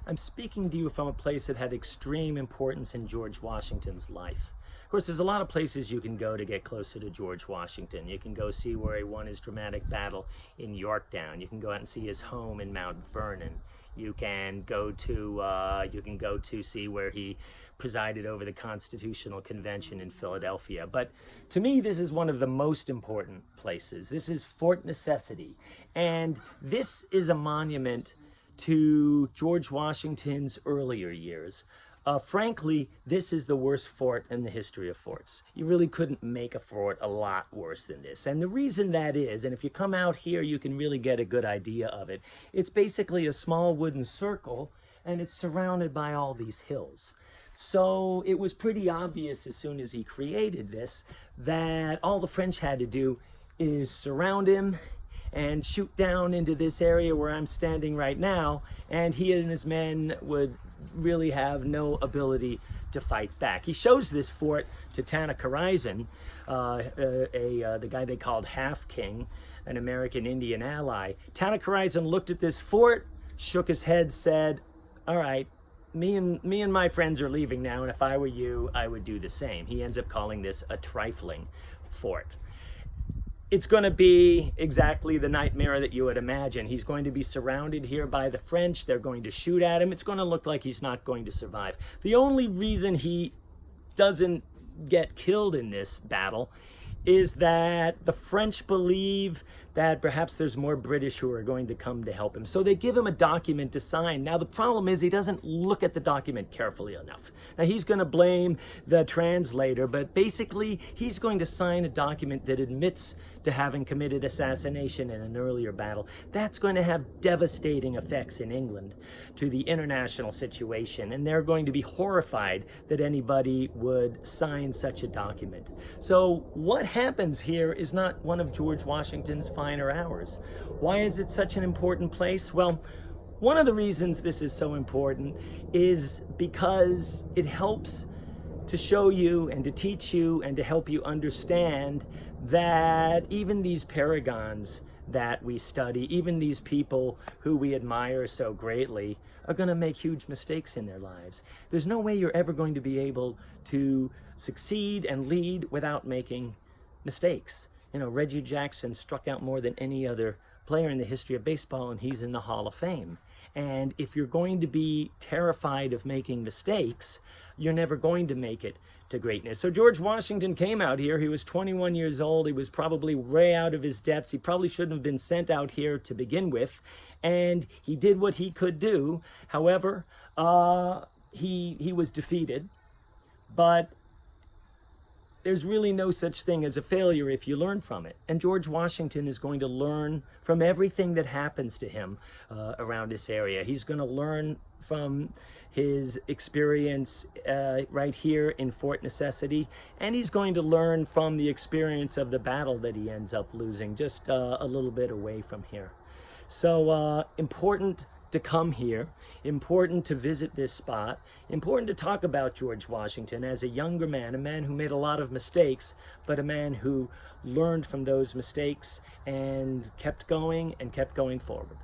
I'm speaking to you from a place that had extreme importance in George Washington's life. Of course, there's a lot of places you can go to get closer to George Washington. You can go see where he won his dramatic battle in Yorktown. You can go out and see his home in Mount Vernon. You can go to see where he presided over the Constitutional Convention in Philadelphia. But to me, this is one of the most important places. This is Fort Necessity, and this is a monument to George Washington's earlier years. Frankly, this is the worst fort in the history of forts. You really couldn't make a fort a lot worse than this. And the reason that is, and if you come out here, you can really get a good idea of it. It's basically a small wooden circle, and it's surrounded by all these hills. So it was pretty obvious as soon as he created this that all the French had to do is surround him and shoot down into this area where I'm standing right now, and he and his men would really have no ability to fight back. He shows this fort to Tanaquerizan, the guy they called Half King, an American Indian ally. Tanaquerizan looked at this fort, shook his head, said, all right, me and my friends are leaving now, and if I were you, I would do the same. He ends up calling this a trifling fort. It's going to be exactly the nightmare that you would imagine. He's going to be surrounded here by the French. They're going to shoot at him. It's going to look like he's not going to survive. The only reason he doesn't get killed in this battle is that the French believe that perhaps there's more British who are going to come to help him. So they give him a document to sign. Now the problem is he doesn't look at the document carefully enough. Now he's going to blame the translator, but basically he's going to sign a document that admits to having committed assassination in an earlier battle. That's going to have devastating effects in England to the international situation, and they're going to be horrified that anybody would sign such a document. So what happens here is not one of George Washington's finer hours. Why is it such an important place? Well, one of the reasons this is so important is because it helps to show you and to teach you and to help you understand that even these paragons that we study, even these people who we admire so greatly, are going to make huge mistakes in their lives. There's no way you're ever going to be able to succeed and lead without making mistakes. You know, Reggie Jackson struck out more than any other player in the history of baseball, and he's in the Hall of Fame. And if you're going to be terrified of making mistakes, you're never going to make it to greatness. So George Washington came out here. He was 21 years old. He was probably way out of his depths. He probably shouldn't have been sent out here to begin with. And he did what he could do. However, he was defeated. But there's really no such thing as a failure if you learn from it. And George Washington is going to learn from everything that happens to him around this area. He's going to learn from his experience right here in Fort Necessity, and he's going to learn from the experience of the battle that he ends up losing just a little bit away from here. So important to come here, important to visit this spot, important to talk about George Washington as a younger man, a man who made a lot of mistakes, but a man who learned from those mistakes and kept going forward.